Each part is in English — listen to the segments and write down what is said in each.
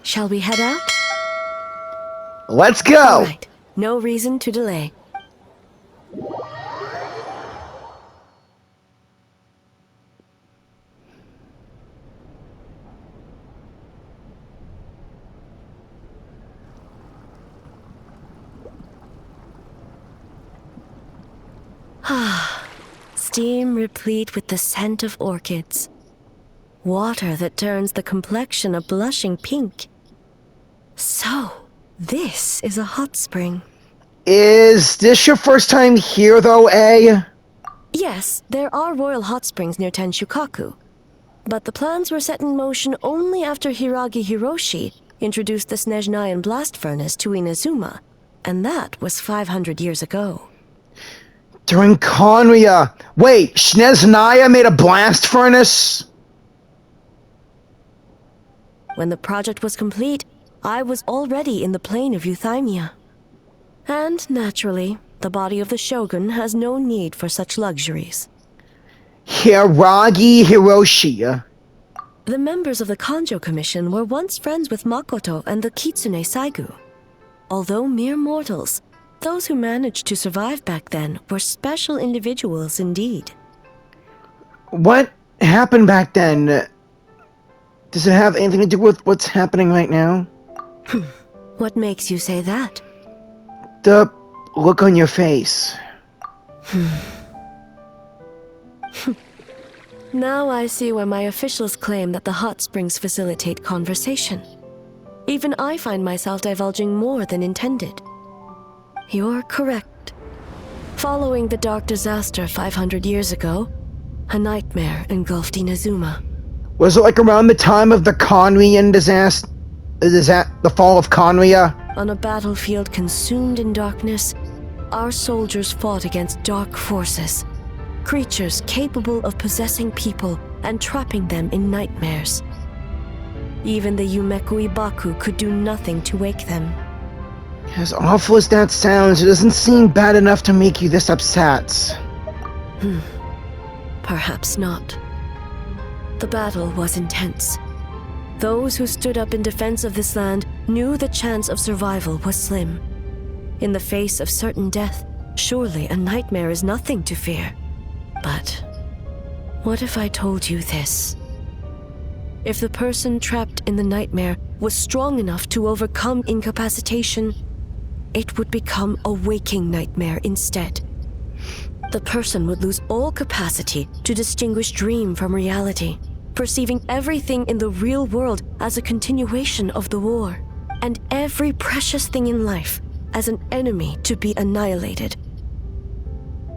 Shall we head out? Let's go! Alright, no reason to delay. Steam replete with the scent of orchids. Water that turns the complexion a blushing pink. So, this is a hot spring. Is this your first time here, though, eh? Yes, there are royal hot springs near Tenshukaku. But the plans were set in motion only after Hiragi Hiroshi introduced the Snezhnayan blast furnace to Inazuma, and that was 500 years ago. During Konria. Wait, Snezhnaya made a blast furnace? When the project was complete, I was already in the plain of Euthymia. And, naturally, the body of the shogun has no need for such luxuries. Hiragi Hiroshi. The members of the Kanjo Commission were once friends with Makoto and the Kitsune Saigu. Although mere mortals, those who managed to survive back then were special individuals indeed. What happened back then? Does it have anything to do with what's happening right now? What makes you say that? The look on your face. Now I see why my officials claim that the hot springs facilitate conversation. Even I find myself divulging more than intended. You're correct. Following the dark disaster 500 years ago, a nightmare engulfed Inazuma. Was it like around the time of the Konrian disaster? Is that the fall of Konria? On a battlefield consumed in darkness, our soldiers fought against dark forces. Creatures capable of possessing people and trapping them in nightmares. Even the Yumeku Ibaku could do nothing to wake them. As awful as that sounds, it doesn't seem bad enough to make you this upset. Perhaps not. The battle was intense. Those who stood up in defense of this land knew the chance of survival was slim. In the face of certain death, surely a nightmare is nothing to fear. But what if I told you this? If the person trapped in the nightmare was strong enough to overcome incapacitation, it would become a waking nightmare instead. The person would lose all capacity to distinguish dream from reality, perceiving everything in the real world as a continuation of the war, and every precious thing in life as an enemy to be annihilated.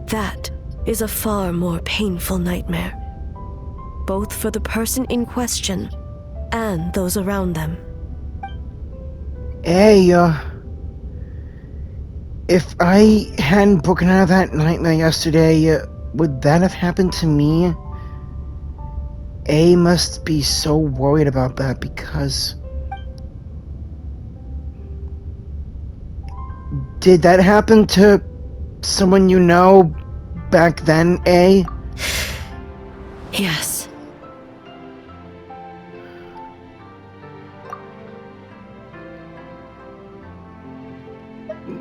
That is a far more painful nightmare, both for the person in question and those around them. Hey, if I hadn't broken out of that nightmare yesterday, would that have happened to me? A must be so worried about that because... Did that happen to someone you know back then, A? Yes.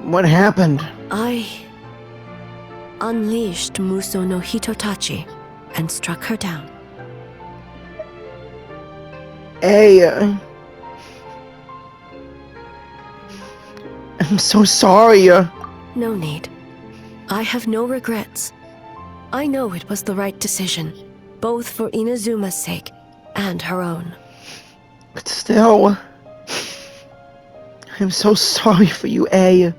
What happened? I unleashed Muso no Hitotachi and struck her down. A, I'm so sorry. No need. I have no regrets. I know it was the right decision, both for Inazuma's sake and her own. But still, I'm so sorry for you, A.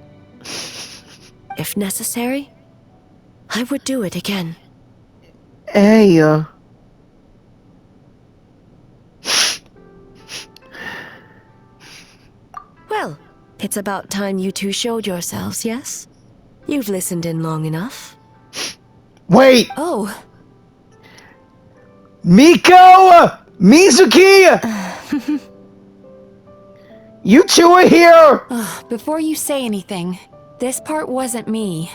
If necessary, I would do it again. A, Well, it's about time you two showed yourselves, yes? You've listened in long enough. Wait! Oh. Miko! Mizuki! You two are here! Before you say anything, this part wasn't me.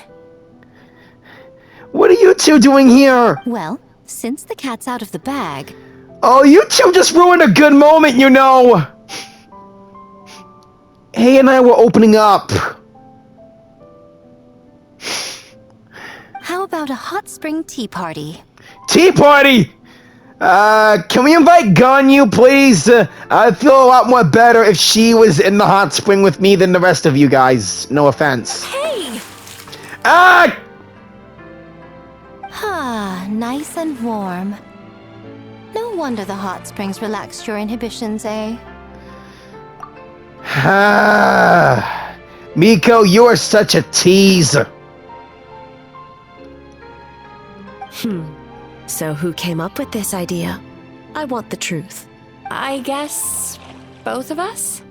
What are you two doing here? Well, since the cat's out of the bag... Oh, you two just ruined a good moment, you know! A and I were opening up. How about a hot spring tea party? Tea party! Can we invite Ganyu, please? I'd feel a lot more better if she was in the hot spring with me than the rest of you guys. No offense. Hey! Ah! Ah, nice and warm. No wonder the hot springs relaxed your inhibitions, eh? Ah. Miko, you are such a tease. So who came up with this idea? I want the truth. I guess both of us?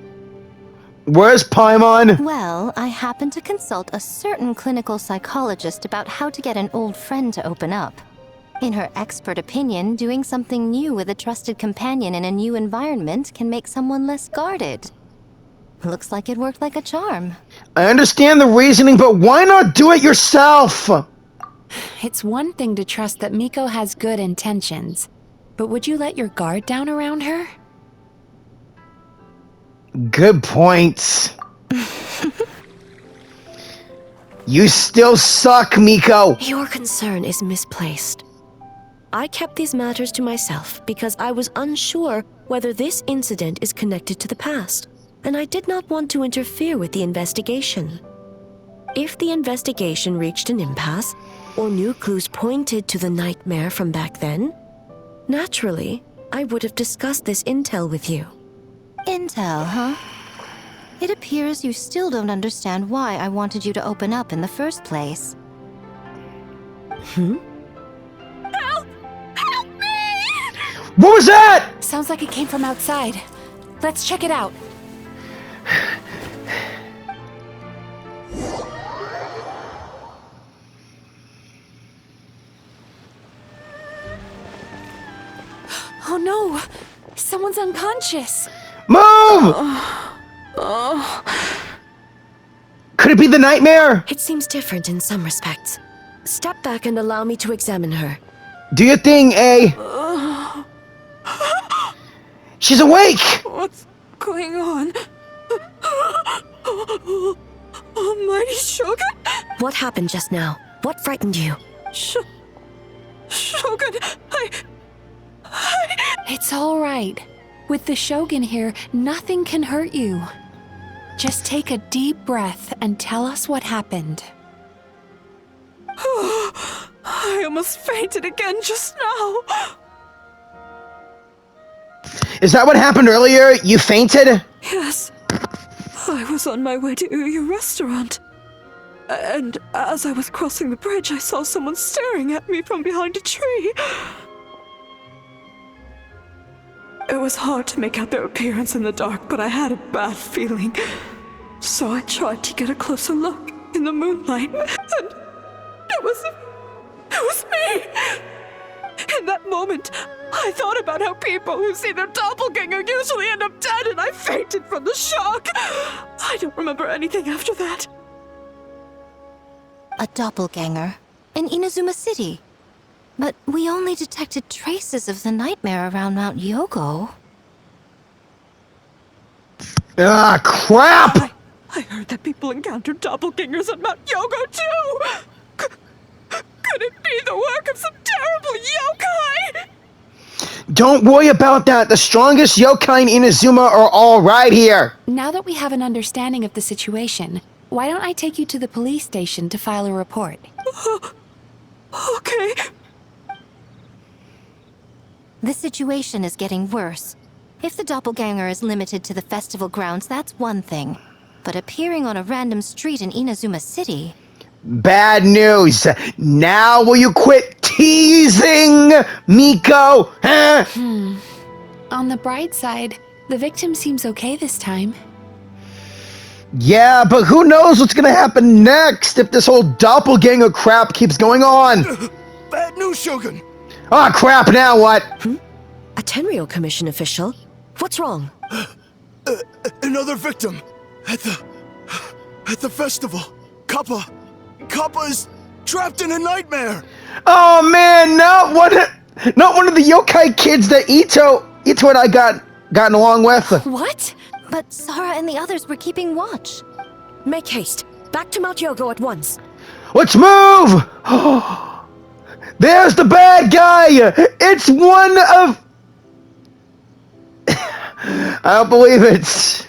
Where's Paimon? Well, I happened to consult a certain clinical psychologist about how to get an old friend to open up. In her expert opinion, doing something new with a trusted companion in a new environment can make someone less guarded. Looks like it worked like a charm. I understand the reasoning, but why not do it yourself? It's one thing to trust that Miko has good intentions, but would you let your guard down around her? Good points. You still suck, Miko. Your concern is misplaced. I kept these matters to myself because I was unsure whether this incident is connected to the past, and I did not want to interfere with the investigation. If the investigation reached an impasse, or new clues pointed to the nightmare from back then, naturally, I would have discussed this intel with you. Intel, huh? It appears you still don't understand why I wanted you to open up in the first place. Help! Help me! What was that? Sounds like it came from outside. Let's check it out. Oh no! Someone's unconscious! Move! Could it be the nightmare? It seems different in some respects. Step back and allow me to examine her. Do your thing, A. She's awake! What's going on? Almighty Shogun? What happened just now? What frightened you? Shogun, It's all right. With the Shogun here, nothing can hurt you. Just take a deep breath and tell us what happened. I almost fainted again just now. Is that what happened earlier? You fainted? Yes. I was on my way to your restaurant. And as I was crossing the bridge, I saw someone staring at me from behind a tree. It was hard to make out their appearance in the dark, but I had a bad feeling. So I tried to get a closer look in the moonlight, and it was me! In that moment, I thought about how people who see their doppelganger usually end up dead, and I fainted from the shock. I don't remember anything after that. A doppelganger in Inazuma City. But we only detected traces of the nightmare around Mount Yogo. Ah, crap! I heard that people encountered doppelgangers at Mount Yogo too! Could it be the work of some terrible yokai? Don't worry about that. The strongest yokai in Inazuma are all right here. Now that we have an understanding of the situation, why don't I take you to the police station to file a report? Okay. The situation is getting worse. If the doppelganger is limited to the festival grounds, that's one thing. But appearing on a random street in Inazuma City... Bad news. Now will you quit teasing, Miko? Huh? On the bright side, the victim seems okay this time. Yeah, but who knows what's gonna happen next if this whole doppelganger crap keeps going on? Bad news, Shogun! Ah, crap, now what? A Tenryou Commission official? What's wrong? Another victim! At the festival! Kappa is trapped in a nightmare! Oh man, not one of the yokai kids that Ito and I gotten along with. What? But Sara and the others were keeping watch. Make haste. Back to Mount Yogo at once. Let's move! There's the bad guy! It's one of... I don't believe it.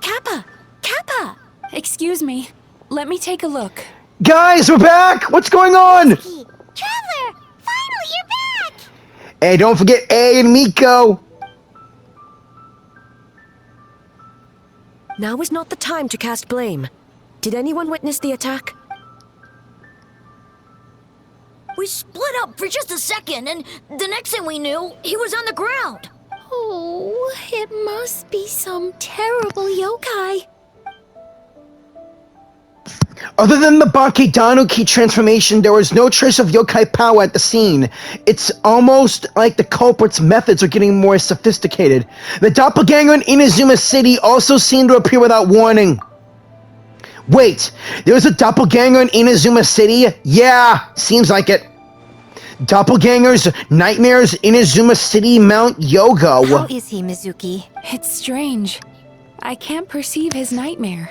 Kappa! Kappa! Excuse me. Let me take a look. Guys, we're back! What's going on? Traveler! Finally, you're back! Hey, don't forget A and Miko. Now is not the time to cast blame. Did anyone witness the attack? We split up for just a second, and the next thing we knew, he was on the ground. Oh, it must be some terrible yokai. Other than the Bakedano key transformation, there was no trace of yokai power at the scene. It's almost like the culprit's methods are getting more sophisticated. The doppelganger in Inazuma City also seemed to appear without warning. Wait, there was a doppelganger in Inazuma City? Yeah, seems like it. Doppelgangers, nightmares, Inazuma City, Mount Yogo. How is he, Mizuki? It's strange. I can't perceive his nightmare.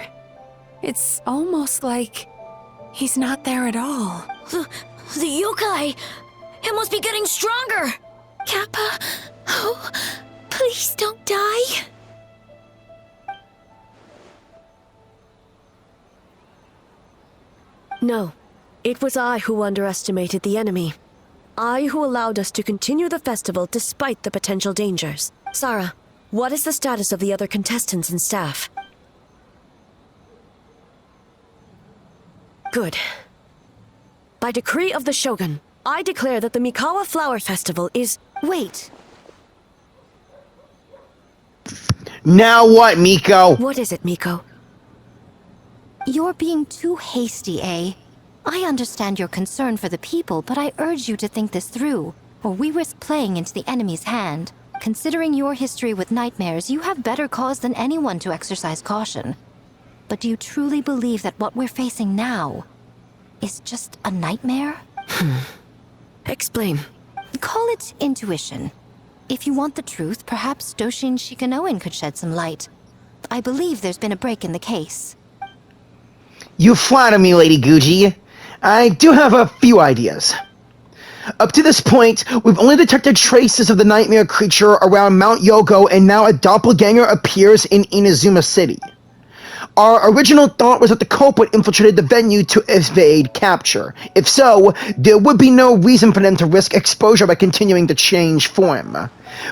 It's almost like he's not there at all. The yokai! It must be getting stronger! Kappa, oh, please don't die. No. It was I who underestimated the enemy. I who allowed us to continue the festival despite the potential dangers. Sara, what is the status of the other contestants and staff? Good. By decree of the Shogun, I declare that the Mikawa Flower Festival is... Wait. Now what, Miko? What is it, Miko? You're being too hasty, eh? I understand your concern for the people, but I urge you to think this through, or we risk playing into the enemy's hand. Considering your history with nightmares, you have better cause than anyone to exercise caution. But do you truly believe that what we're facing now is just a nightmare? Explain. Call it intuition. If you want the truth, perhaps Doshin Shikanoin could shed some light. I believe there's been a break in the case. You flatter me, Lady Guji. I do have a few ideas. Up to this point, we've only detected traces of the nightmare creature around Mount Yogo, and now a doppelganger appears in Inazuma City. Our original thought was that the culprit infiltrated the venue to evade capture. If so, there would be no reason for them to risk exposure by continuing to change form.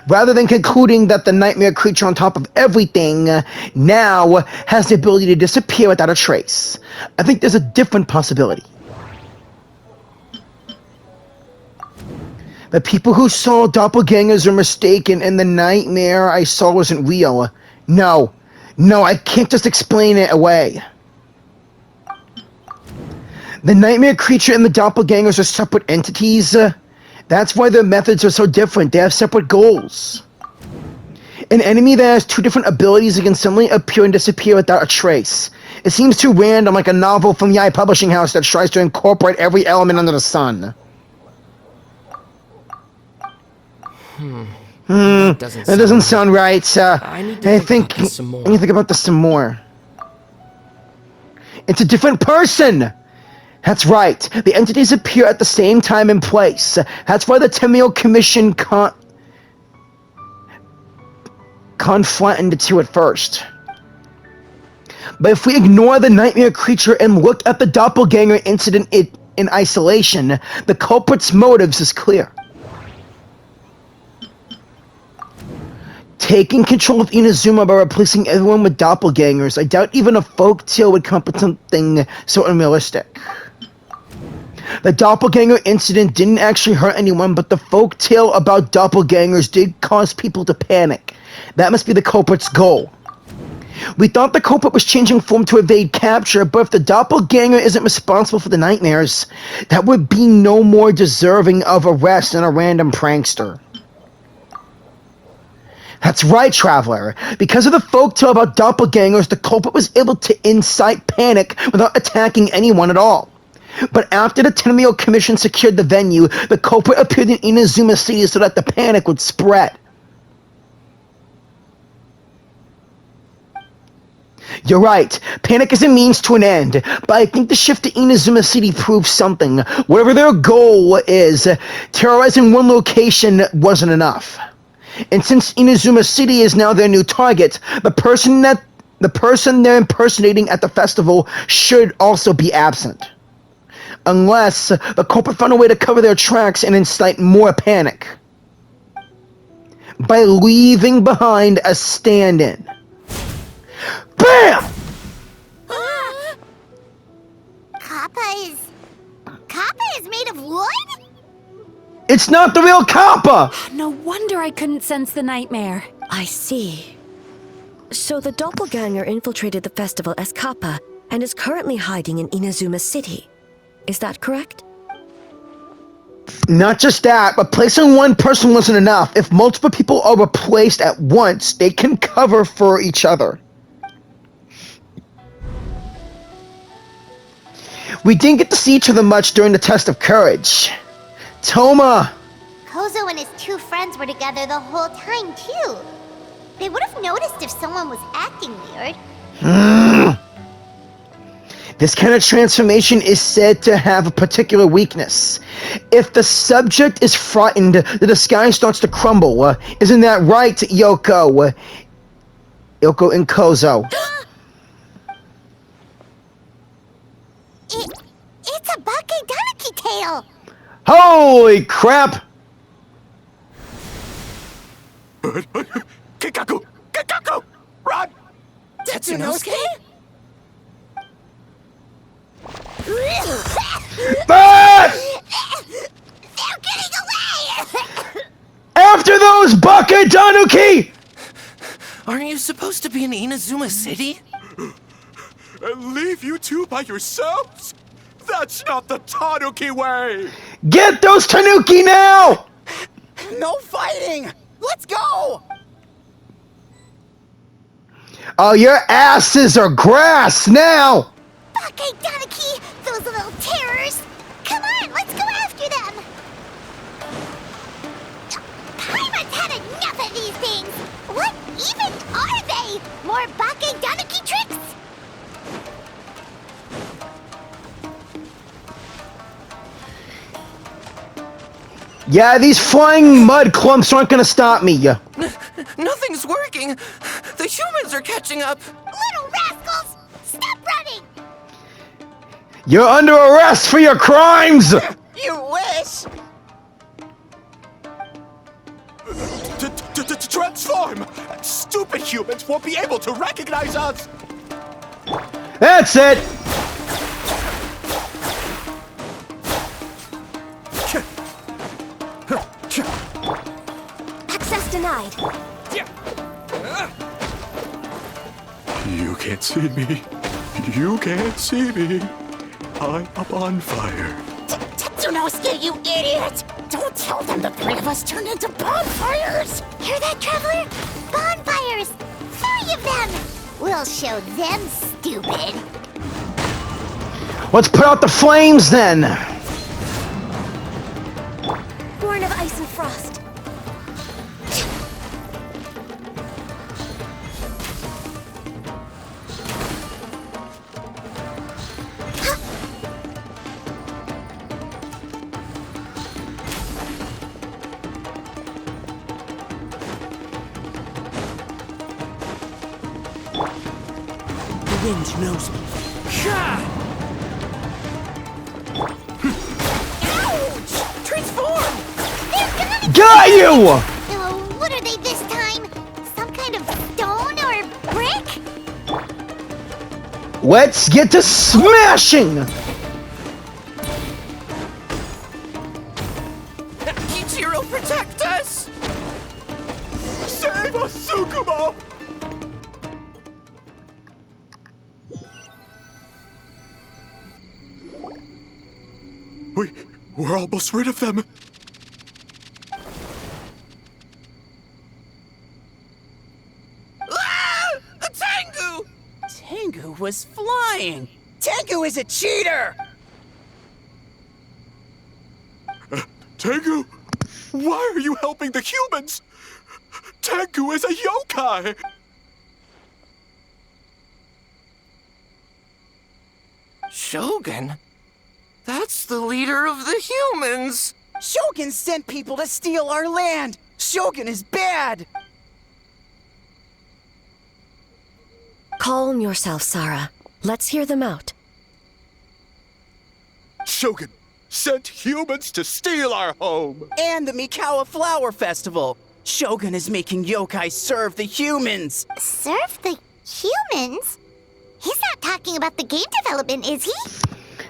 Rather than concluding that the nightmare creature on top of everything now has the ability to disappear without a trace. I think there's a different possibility. The people who saw doppelgangers are mistaken, and the nightmare I saw wasn't real. No, I can't just explain it away. The nightmare creature and the doppelgangers are separate entities. That's why their methods are so different. They have separate goals. An enemy that has two different abilities can suddenly appear and disappear without a trace. It seems too random, like a novel from Yai Publishing House that tries to incorporate every element under the sun. That doesn't sound right. I need to think about this some more. I need to think about this some more. It's a different person! That's right. The entities appear at the same time and place. That's why the Temio Commission conflated the two at first. But if we ignore the nightmare creature and look at the doppelganger incident in isolation, the culprit's motives is clear. Taking control of Inazuma by replacing everyone with doppelgangers, I doubt even a folk tale would come up with something so unrealistic. The doppelganger incident didn't actually hurt anyone, but the folk tale about doppelgangers did cause people to panic. That must be the culprit's goal. We thought the culprit was changing form to evade capture, but if the doppelganger isn't responsible for the nightmares, that would be no more deserving of arrest than a random prankster. That's right, Traveler. Because of the folktale about doppelgangers, the culprit was able to incite panic without attacking anyone at all. But after the Tenmyo Commission secured the venue, the culprit appeared in Inazuma City so that the panic would spread. You're right, panic is a means to an end, but I think the shift to Inazuma City proves something. Whatever their goal is, terrorizing one location wasn't enough. And since Inazuma City is now their new target, the person they're impersonating at the festival should also be absent. Unless the culprit found a way to cover their tracks and incite more panic. By leaving behind a stand-in. BAM! Kappa is made of wood? It's not the real Kappa! No wonder I couldn't sense the nightmare. I see. So the doppelganger infiltrated the festival as Kappa and is currently hiding in Inazuma City. Is that correct? Not just that, but placing one person wasn't enough. If multiple people are replaced at once, they can cover for each other. We didn't get to see each other much during the test of courage. Toma! Kozo and his two friends were together the whole time, too. They would have noticed if someone was acting weird. This kind of transformation is said to have a particular weakness. If the subject is frightened, the disguise starts to crumble. Isn't that right, Yoko? Yoko and Kozo. It's a Bakedaniki tail! Holy crap! Kikaku! Kikaku! Run! Tetsunosuke? Ah! They're getting away! After those Bakadanuki! Aren't you supposed to be in Inazuma City? And leave you two by yourselves? That's not the Tanuki way! Get those Tanuki now! No fighting! Let's go! Oh, your asses are grass now! Bakedaniki! Those little terrors! Come on, let's go after them! Paimon's had enough of these things! What even are they? More Bakedaniki tricks? Yeah, these flying mud clumps aren't gonna stop me. Nothing's working. The humans are catching up. Little rascals! Stop running! You're under arrest for your crimes! You wish! Transform! Stupid humans won't be able to recognize us! That's it! Access denied. You can't see me. You can't see me. I'm up on fire. Tetsunosuke, you idiot! Don't tell them the three of us turned into bonfires! Hear that, Traveler? Bonfires! 3 of them! We'll show them, stupid. Let's put out the flames then! Born of ice and frost. The wind knows me. Ouch! Transform! They're gonna Got you! Oh, what are they this time? Some kind of stone or brick? Let's get to smashing! Ichiro, protect us! Save us, Tsukumo! We're almost rid of them. was flying! Tengu is a cheater! Tengu? Why are you helping the humans? Tengu is a yokai! Shogun? That's the leader of the humans! Shogun sent people to steal our land! Shogun is bad! Calm yourself, Sarah. Let's hear them out. Shogun sent humans to steal our home! And the Mikawa Flower Festival! Shogun is making yokai serve the humans! Serve the humans? He's not talking about the game development, is he?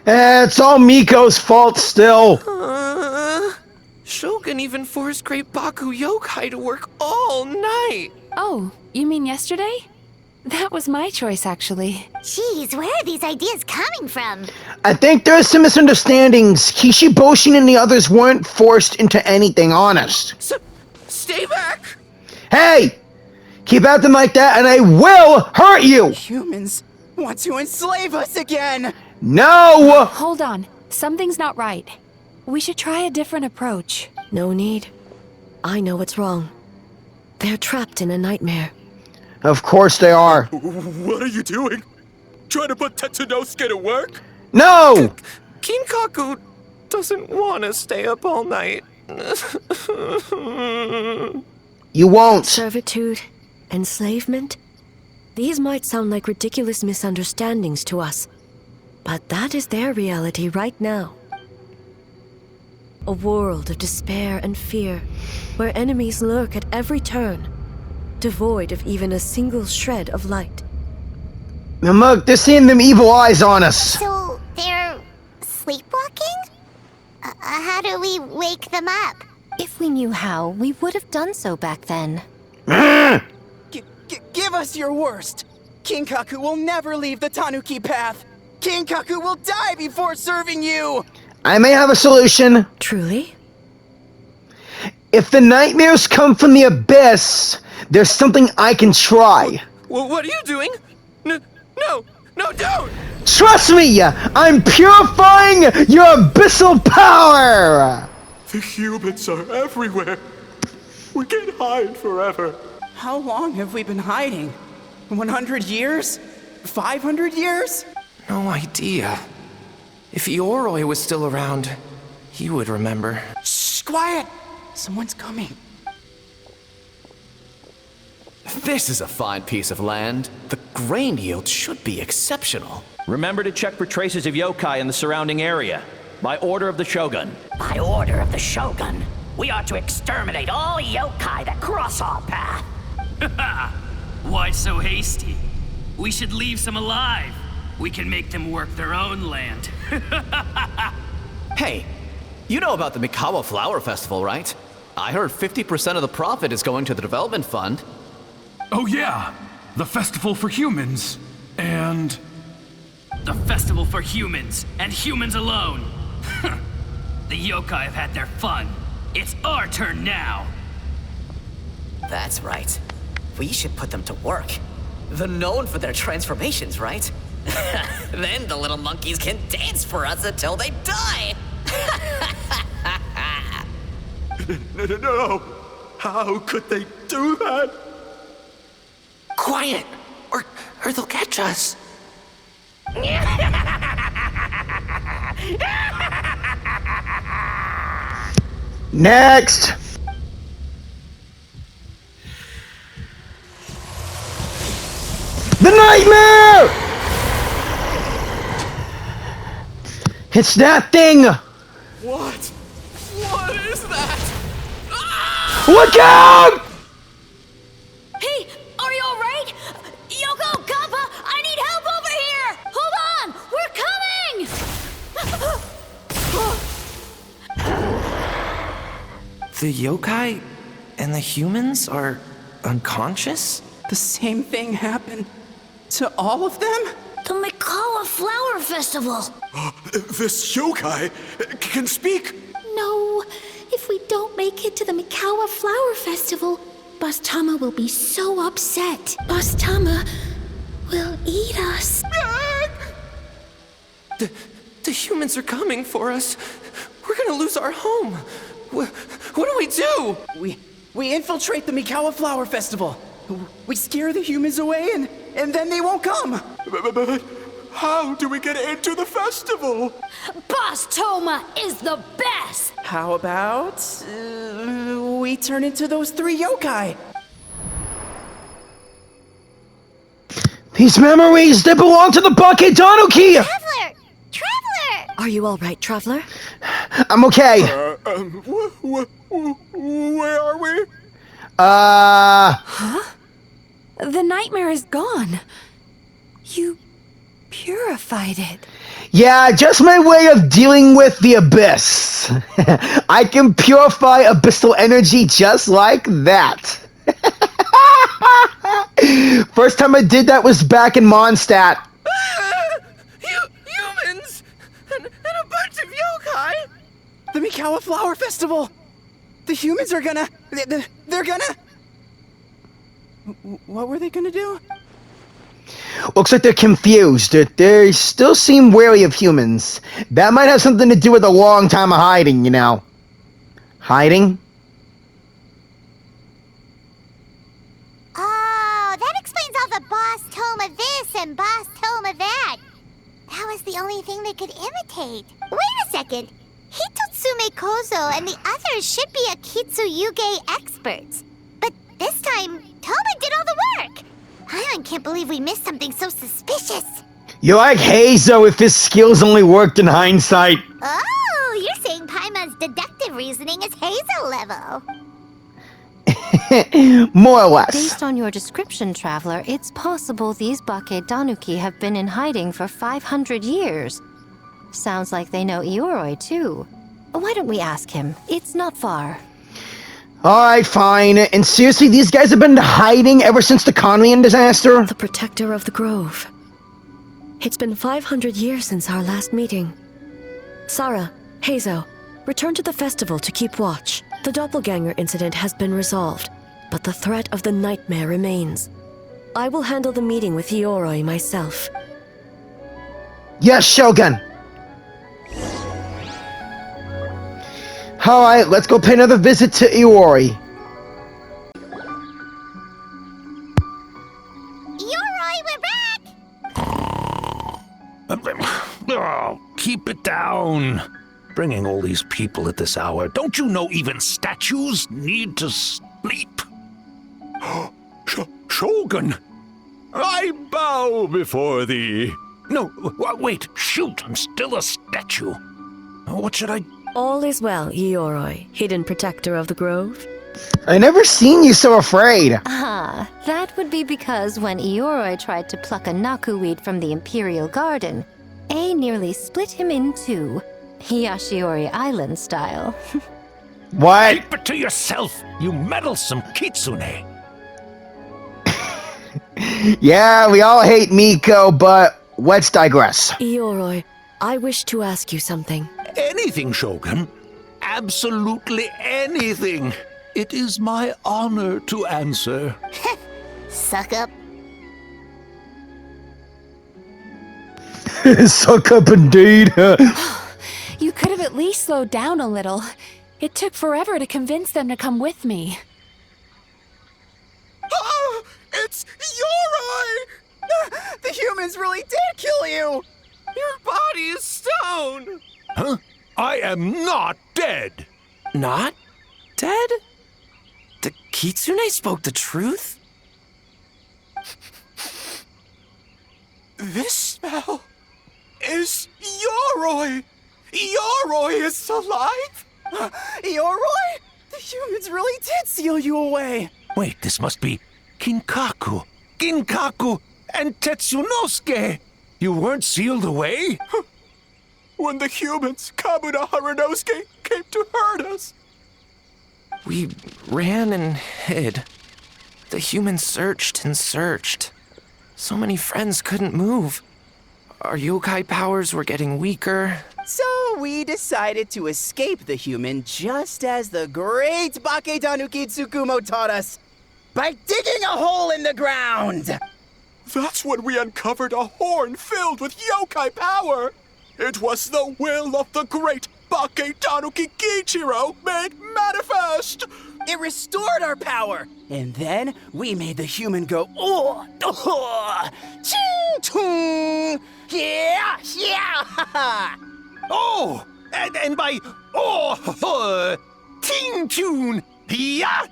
It's all Miko's fault still. Shogun even forced Great Baku Yokai to work all night! Oh, you mean yesterday? That was my choice, actually. Jeez, where are these ideas coming from? I think there's some misunderstandings. Kishi, Boshin, and the others weren't forced into anything, honest. Stay back! Hey! Keep acting like that and I will hurt you! Humans want to enslave us again! No! Hold on. Something's not right. We should try a different approach. No need. I know what's wrong. They're trapped in a nightmare. Of course they are. What are you doing? Trying to put Tetsunosuke to work? No! Kinkaku doesn't want to stay up all night. You won't. Servitude, enslavement? These might sound like ridiculous misunderstandings to us, but that is their reality right now. A world of despair and fear, where enemies lurk at every turn, devoid of even a single shred of light. Look, they're seeing them evil eyes on us. So, they're sleepwalking? How do we wake them up? If we knew how, we would have done so back then. Give us your worst! Kinkaku will never leave the Tanuki path! Kinkaku will die before serving you! I may have a solution. Truly? If the nightmares come from the abyss, there's something I can try. What are you doing? No, don't! Trust me! I'm purifying your abyssal power! The humans are everywhere. We can't hide forever. How long have we been hiding? 100 years? 500 years? No idea. If Ioroi was still around, he would remember. Shh, quiet! Someone's coming. This is a fine piece of land. The grain yield should be exceptional. Remember to check for traces of yokai in the surrounding area. By order of the Shogun. By order of the Shogun, we ought to exterminate all yokai that cross our path. Why so hasty? We should leave some alive. We can make them work their own land. Hey, you know about the Mikawa Flower Festival, right? I heard 50% of the profit is going to the development fund. Oh yeah, the festival for humans, and... The festival for humans, and humans alone. The yokai have had their fun. It's our turn now. That's right. We should put them to work. They're known for their transformations, right? Then the little monkeys can dance for us until they die! No! How could they do that? Quiet, or they'll catch us. Next! The nightmare! It's that thing! What? What is that? Look out! Hey, are you alright? Yoko, Kappa, I need help over here! Hold on! We're coming! The yokai and the humans are unconscious? The same thing happened to all of them? The Mikawa Flower Festival! This yokai can speak! No, if we don't make it to the Mikawa Flower Festival, Boss Tama will be so upset. Boss Tama will eat us. The humans are coming for us. We're gonna lose our home. What do we do? We infiltrate the Mikawa Flower Festival. We scare the humans away and then they won't come. But how do we get into the festival? Boss Toma is the best! How about we turn into those 3 yokai? These memories, they belong to the Bakedanuki! Traveler! Traveler! Are you all right, Traveler? I'm okay. Where are we? Huh? The nightmare is gone. You purified it. Yeah, just my way of dealing with the abyss. I can purify abyssal energy just like that. First time I did that was back in Mondstadt. Humans! And a bunch of yokai! The Mikawa Flower Festival! The humans are gonna... They're gonna... What were they gonna do? Looks like they're confused. They still seem wary of humans. That might have something to do with a long time of hiding, you know. Hiding? Oh, that explains all the Boss Toma this and Boss Toma that. That was the only thing they could imitate. Wait a second. Hitotsume Kozo and the others should be Akitsuyuge experts. But this time, Toma did all the work. Paimon can't believe we missed something so suspicious. You're like Hazo if his skills only worked in hindsight. Oh, you're saying Paimon's deductive reasoning is Hazel level. More or less. Based on your description, Traveler, it's possible these Bakedanuki have been in hiding for 500 years. Sounds like they know Ioroi, too. Why don't we ask him? It's not far. Alright, fine. And seriously, these guys have been hiding ever since the Conrian disaster? The protector of the grove. It's been 500 years since our last meeting. Sarah, Hazo, return to the festival to keep watch. The doppelganger incident has been resolved, but the threat of the nightmare remains. I will handle the meeting with Ioroi myself. Yes, Shogun! Alright, let's go pay another visit to Ioroi. Ioroi, we're back! Oh, keep it down. Bringing all these people at this hour. Don't you know even statues need to sleep? Shogun! I bow before thee. No, wait, shoot, I'm still a statue. What should I... All is well, Ioroi, hidden protector of the grove. I never seen you so afraid. Ah, that would be because when Ioroi tried to pluck a Naku weed from the Imperial Garden, A nearly split him in two, Yashiori Island style. What? Keep it to yourself, you meddlesome kitsune. Yeah, we all hate Miko, but let's digress. Ioroi, I wish to ask you something. Anything, Shogun. Absolutely anything. It is my honor to answer. Suck up. Suck up indeed. You could have at least slowed down a little. It took forever to convince them to come with me. Oh, it's Ioroi! The humans really did kill you! Your body is stone! Huh? I am not dead! Not dead? The Kitsune spoke the truth? This smell is Ioroi! Ioroi is alive! Ioroi? The humans really did seal you away! Wait, this must be Kinkaku, Ginkaku, and Tetsunosuke! You weren't sealed away? When the humans, Kabuna Harunosuke, came to hurt us. We ran and hid. The humans searched and searched. So many friends couldn't move. Our yokai powers were getting weaker. So we decided to escape the human just as the great Bakedanuki Tsukumo taught us. By digging a hole in the ground! That's when we uncovered a horn filled with yokai power. It was the will of the great Bake Tanuki Kiichiro made manifest. It restored our power, and then we made the human go, oh, ching, chung, yeah, yeah. Oh, and by ting tune, yeah,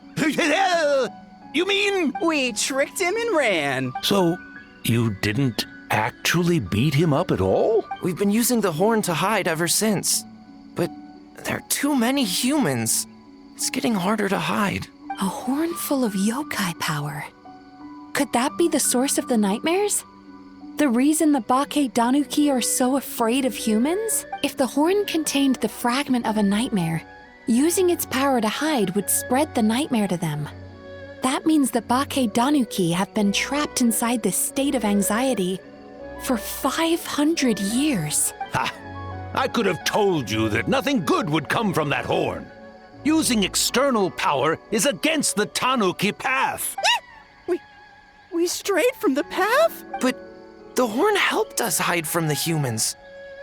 you mean? We tricked him and ran. So, you didn't actually beat him up at all? We've been using the horn to hide ever since. But there are too many humans. It's getting harder to hide. A horn full of yokai power. Could that be the source of the nightmares? The reason the Bake Danuki are so afraid of humans? If the horn contained the fragment of a nightmare, using its power to hide would spread the nightmare to them. That means the Bake Danuki have been trapped inside this state of anxiety for 500 years. Ha! I could have told you that nothing good would come from that horn. Using external power is against the Tanuki path. We strayed from the path? But the horn helped us hide from the humans.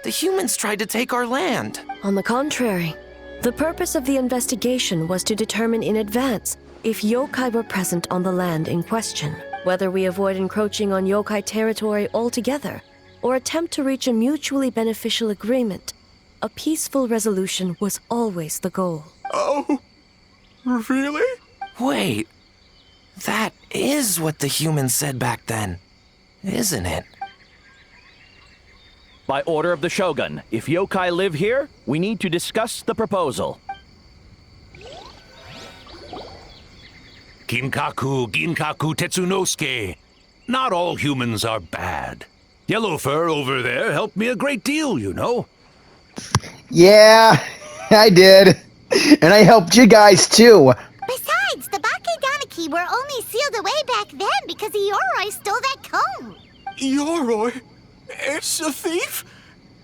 The humans tried to take our land. On the contrary, the purpose of the investigation was to determine in advance if yokai were present on the land in question, whether we avoid encroaching on yokai territory altogether, or attempt to reach a mutually beneficial agreement. A peaceful resolution was always the goal. Oh, really? Wait, that is what the humans said back then, isn't it? By order of the Shogun, if yokai live here, we need to discuss the proposal. Ginkaku Tetsunosuke. Not all humans are bad. Yellowfur over there helped me a great deal, you know. Yeah, I did. And I helped you guys too. Besides, the Bake Danuki were only sealed away back then because Yoroi stole that comb. Yoroi? It's a thief?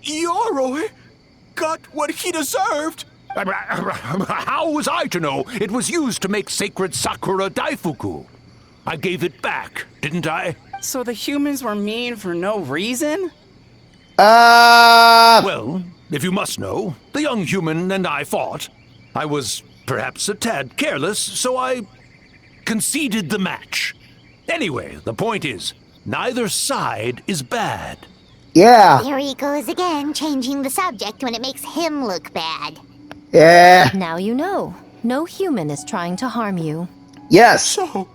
Yoroi got what he deserved. How was I to know it was used to make sacred Sakura Daifuku? I gave it back, didn't I? So the humans were mean for no reason? Well, if you must know, the young human and I fought. I was perhaps a tad careless, so I conceded the match. Anyway, the point is, neither side is bad. Yeah. Here he goes again, changing the subject when it makes him look bad. Yeah. Now you know. No human is trying to harm you. Yes. So,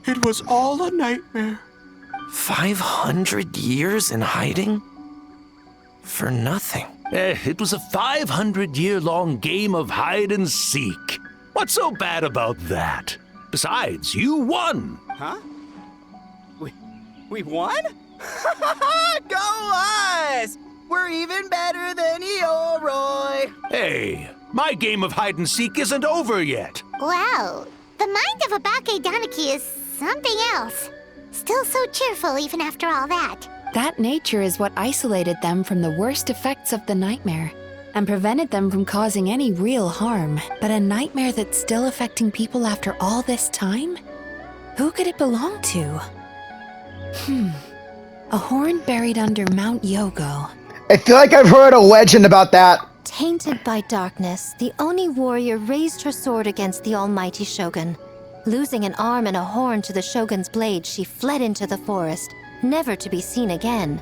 it was all a nightmare. 500 years in hiding? For nothing. It was a 500-year-long game of hide and seek. What's so bad about that? Besides, you won. Huh? We won? Go us! We're even better than Yoroi! Hey, my game of hide and seek isn't over yet. Wow, the mind of a Bake Danuki is something else. Still so cheerful even after all that. That nature is what isolated them from the worst effects of the nightmare and prevented them from causing any real harm. But a nightmare that's still affecting people after all this time? Who could it belong to? A horn buried under Mount Yogo. I feel like I've heard a legend about that. Tainted by darkness, the Oni warrior raised her sword against the almighty Shogun. Losing an arm and a horn to the Shogun's blade, she fled into the forest, never to be seen again.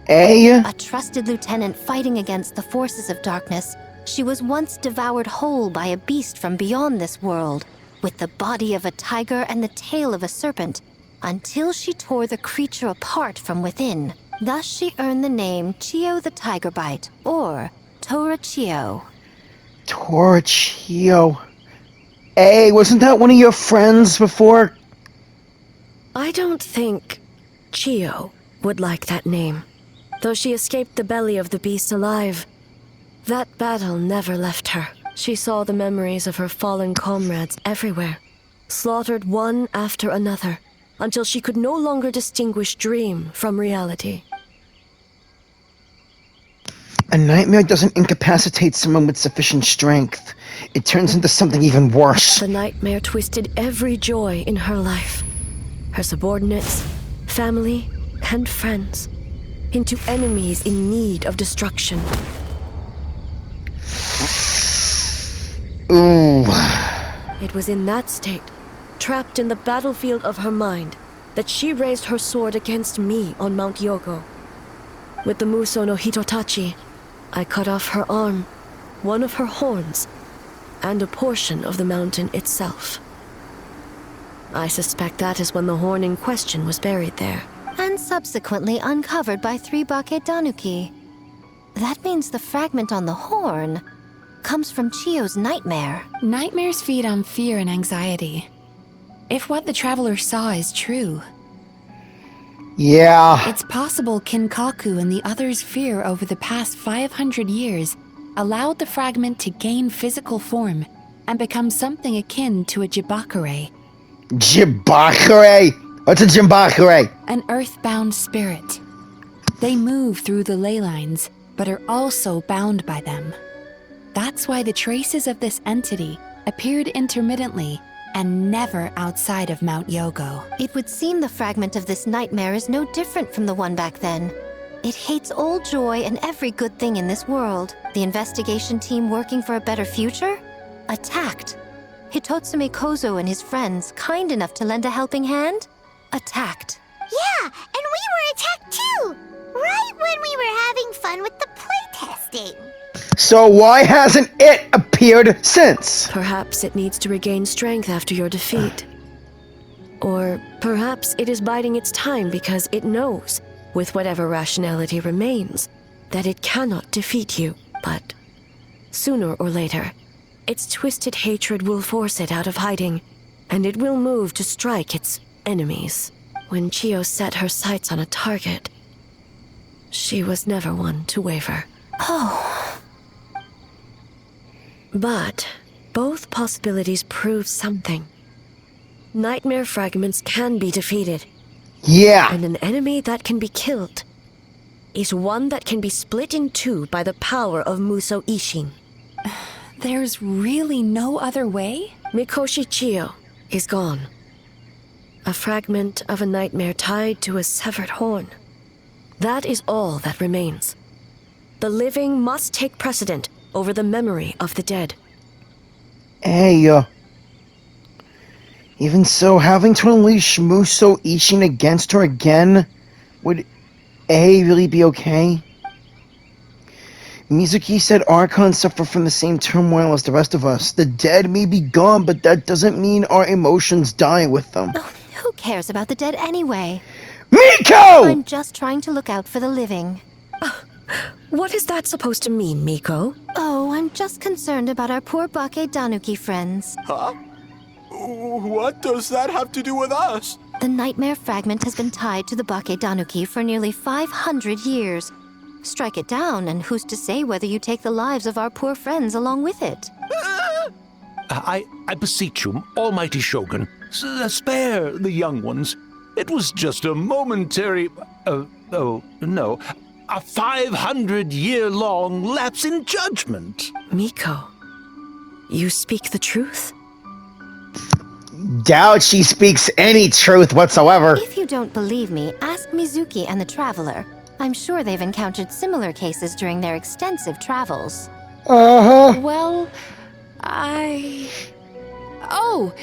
A trusted lieutenant fighting against the forces of darkness, she was once devoured whole by a beast from beyond this world, with the body of a tiger and the tail of a serpent, until she tore the creature apart from within. Thus she earned the name Chio the Tiger Bite, or Tora Chio. Tora Chio. Hey, wasn't that one of your friends before? I don't think Chio would like that name. Though she escaped the belly of the beast alive, that battle never left her. She saw the memories of her fallen comrades everywhere, slaughtered one after another, until she could no longer distinguish dream from reality. A nightmare doesn't incapacitate someone with sufficient strength. It turns into something even worse. The nightmare twisted every joy in her life. her subordinates, family, and friends into enemies in need of destruction. Ooh. It was in that state, trapped in the battlefield of her mind, that she raised her sword against me on Mount Yogo. With the Muso no Hitotachi, I cut off her arm, one of her horns, and a portion of the mountain itself. I suspect that is when the horn in question was buried there. And subsequently uncovered by 3 Bakedanuki. That means the fragment on the horn comes from Chiyo's nightmare. Nightmares feed on fear and anxiety. If what the traveler saw is true, Yeah. it's possible Kinkaku and the others' fear over the past 500 years allowed the fragment to gain physical form and become something akin to a jibakure, Jibakure? What's a Jibakure? an earthbound spirit. They move through the ley lines, but are also bound by them. That's why the traces of this entity appeared intermittently and never outside of Mount Yogo. It would seem the fragment of this nightmare is no different from the one back then. It hates all joy and every good thing in this world. The investigation team working for a better future? Attacked. Hitotsume Kozo and his friends, kind enough to lend a helping hand? Attacked. Yeah, and we were attacked too! Right when we were having fun with the playtesting. So why hasn't it appeared since? Perhaps it needs to regain strength after your defeat. Or perhaps it is biding its time because it knows, with whatever rationality remains, that it cannot defeat you. But sooner or later, its twisted hatred will force it out of hiding, and it will move to strike its enemies. When Chiyo set her sights on a target, she was never one to waver. Oh. But both possibilities prove something. Nightmare fragments can be defeated. Yeah. And an enemy that can be killed is one that can be split in two by the power of Muso Ishin. There's really no other way? Mikoshi Chiyo is gone. A fragment of a nightmare tied to a severed horn. That is all that remains. The living must take precedent over the memory of the dead. Hey, even so, having to unleash Muso Ishin against her again, would really be okay? Mizuki said Archons suffer from the same turmoil as the rest of us. The dead may be gone, but that doesn't mean our emotions die with them. Oh, who cares about the dead anyway? Miko! I'm just trying to look out for the living. What is that supposed to mean, Miko? Oh, I'm just concerned about our poor Bakedanuki friends. Huh? What does that have to do with us? The nightmare fragment has been tied to the Bakedanuki for nearly 500 years. Strike it down, and who's to say whether you take the lives of our poor friends along with it? I beseech you, almighty Shogun, spare the young ones. It was just a momentary... a 500-year-long lapse in judgment. Miko, you speak the truth? Doubt she speaks any truth whatsoever. If you don't believe me, ask Mizuki and the Traveler. I'm sure they've encountered similar cases during their extensive travels. Uh-huh. Well, Oh!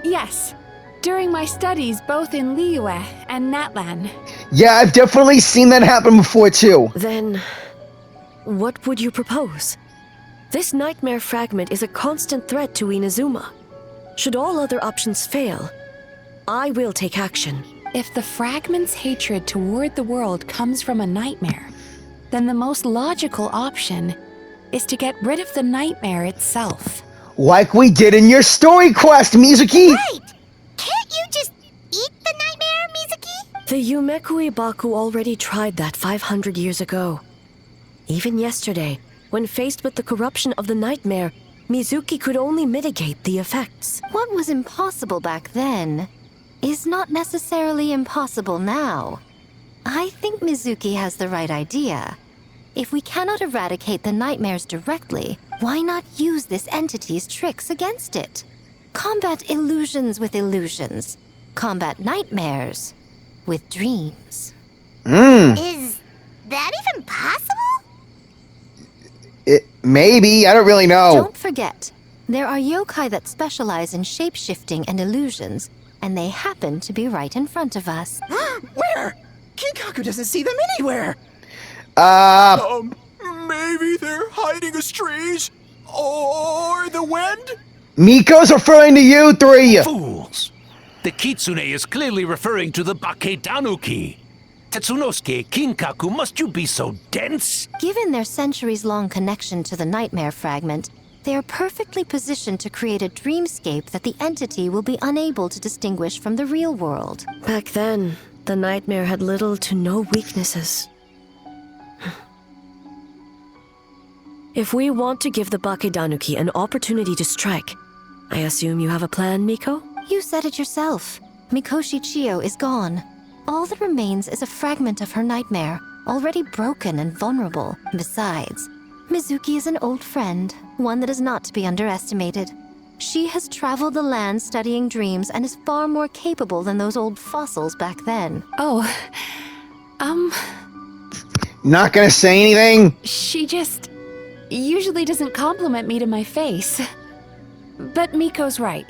Yes. During my studies both in Liyue and Natlan. Yeah, I've definitely seen that happen before, too. Then, what would you propose? This nightmare fragment is a constant threat to Inazuma. Should all other options fail, I will take action. If the fragment's hatred toward the world comes from a nightmare, then the most logical option is to get rid of the nightmare itself. Like we did in your story quest, Mizuki! Right! Can't you just eat the nightmare, Mizuki? The Yumekui Baku already tried that 500 years ago. Even yesterday, when faced with the corruption of the nightmare, Mizuki could only mitigate the effects. What was impossible back then is not necessarily impossible now. I think Mizuki has the right idea. If we cannot eradicate the nightmares directly, why not use this entity's tricks against it? Combat illusions with illusions. Combat nightmares with dreams. Is that even possible? Maybe, I don't really know. Don't forget, there are yokai that specialize in shape-shifting and illusions, and they happen to be right in front of us. Where? Kinkaku doesn't see them anywhere. Maybe they're hiding as trees? Or the wind? Miko's referring to you three! Fools! The Kitsune is clearly referring to the Baketanuki. Tetsunosuke, Kinkaku, must you be so dense? Given their centuries-long connection to the nightmare fragment, they are perfectly positioned to create a dreamscape that the entity will be unable to distinguish from the real world. Back then, the nightmare had little to no weaknesses. If we want to give the Bakedanuki an opportunity to strike, I assume you have a plan, Miko? You said it yourself. Mikoshi Chiyo is gone. All that remains is a fragment of her nightmare, already broken and vulnerable. Besides, Mizuki is an old friend, one that is not to be underestimated. She has traveled the land studying dreams and is far more capable than those old fossils back then. Not gonna say anything? She just usually doesn't compliment me to my face. But Miko's right.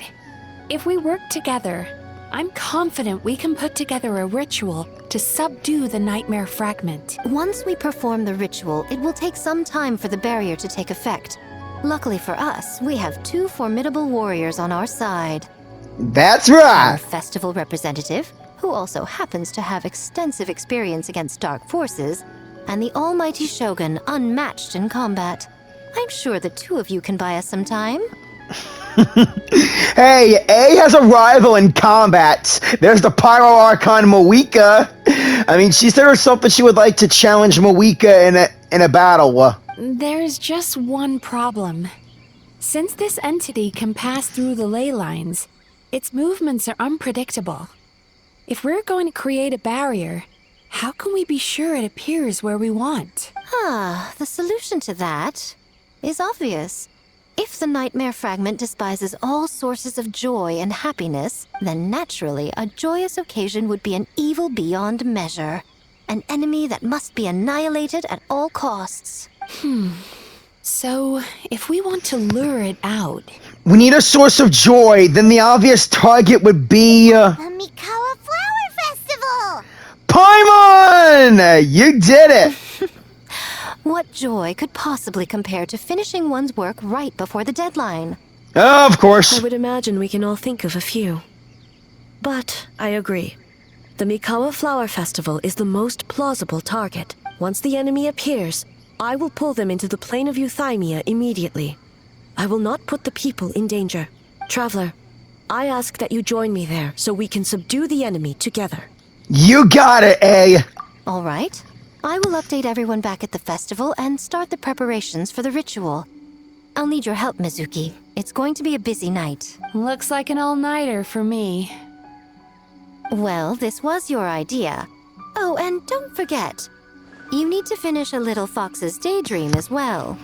If we work together, I'm confident we can put together a ritual to subdue the nightmare fragment. Once we perform the ritual, it will take some time for the barrier to take effect. Luckily for us, we have two formidable warriors on our side. That's right! Our festival representative, who also happens to have extensive experience against dark forces, and the almighty Shogun, unmatched in combat. I'm sure the two of you can buy us some time. Hey, A has a rival in combat. There's the Pyro Archon Moika. I mean, she said herself that she would like to challenge Moika in a battle. There's just one problem. Since this entity can pass through the ley lines, its movements are unpredictable. If we're going to create a barrier, how can we be sure it appears where we want? The solution to that is obvious. If the nightmare fragment despises all sources of joy and happiness, then naturally a joyous occasion would be an evil beyond measure. An enemy that must be annihilated at all costs. So, if we want to lure it out... We need a source of joy, then the obvious target would be... The Mikawa Flower Festival! Paimon! You did it! What joy could possibly compare to finishing one's work right before the deadline? Of course. I would imagine we can all think of a few. But I agree. The Mikawa Flower Festival is the most plausible target. Once the enemy appears, I will pull them into the plane of Euthymia immediately. I will not put the people in danger. Traveler, I ask that you join me there so we can subdue the enemy together. You got it, A! All right. I will update everyone back at the festival and start the preparations for the ritual. I'll need your help, Mizuki. It's going to be a busy night. Looks like an all-nighter for me. Well, this was your idea. Oh, and don't forget, you need to finish a Little Fox's Daydream as well.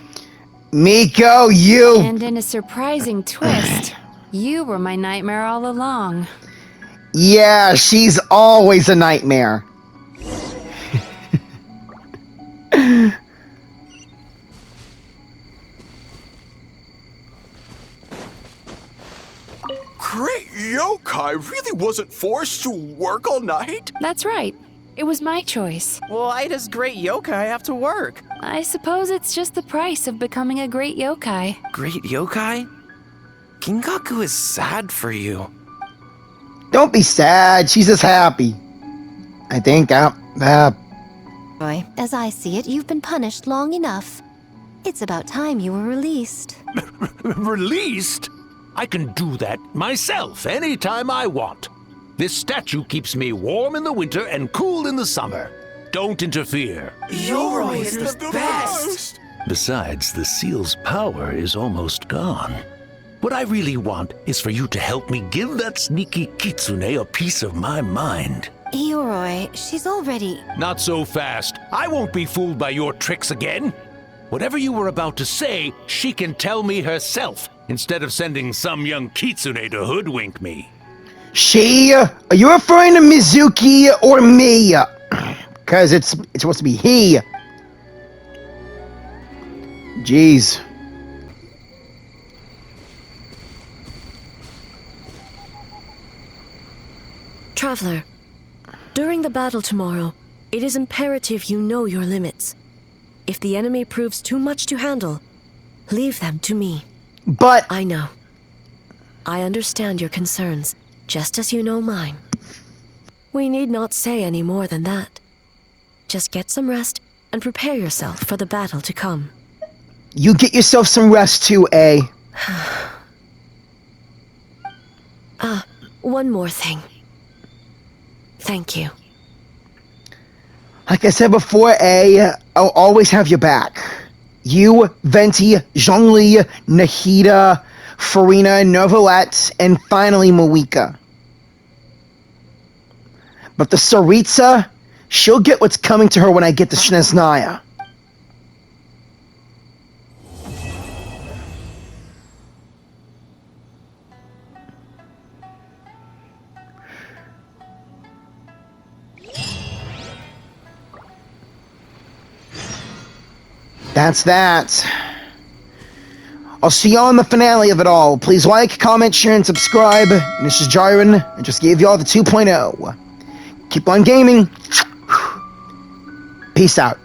Miko, you... And in a surprising twist, you were my nightmare all along. Yeah, she's always a nightmare. Great yokai really wasn't forced to work all night? That's right. It was my choice. Why does great yokai have to work? I suppose it's just the price of becoming a great yokai. Great yokai? Kinkaku is sad for you. Don't be sad, she's just happy. I think, Roy, as I see it, you've been punished long enough. It's about time you were released. Released? I can do that myself anytime I want. This statue keeps me warm in the winter and cool in the summer. Don't interfere. Yoroi is the best! Besides, the seal's power is almost gone. What I really want is for you to help me give that sneaky kitsune a piece of my mind. Yoroi, she's already... Not so fast. I won't be fooled by your tricks again. Whatever you were about to say, she can tell me herself. instead of sending some young kitsune to hoodwink me. She? Are you referring to Mizuki or me? Because it's supposed to be he. Jeez. Traveler, during the battle tomorrow, it is imperative you know your limits. If the enemy proves too much to handle, leave them to me. But... I know. I understand your concerns, just as you know mine. We need not say any more than that. Just get some rest and prepare yourself for the battle to come. You get yourself some rest too, A. One more thing. Thank you. Like I said before, A, I'll always have your back. You, Venti, Zhongli, Nahida, Farina, Novelette, and finally Moika. But the Saritsa, she'll get what's coming to her when I get to Snezhnaya. That's that. I'll see y'all in the finale of it all. Please like, comment, share, and subscribe. And this is Jiren, and just gave y'all the 2.0. Keep on gaming. Peace out.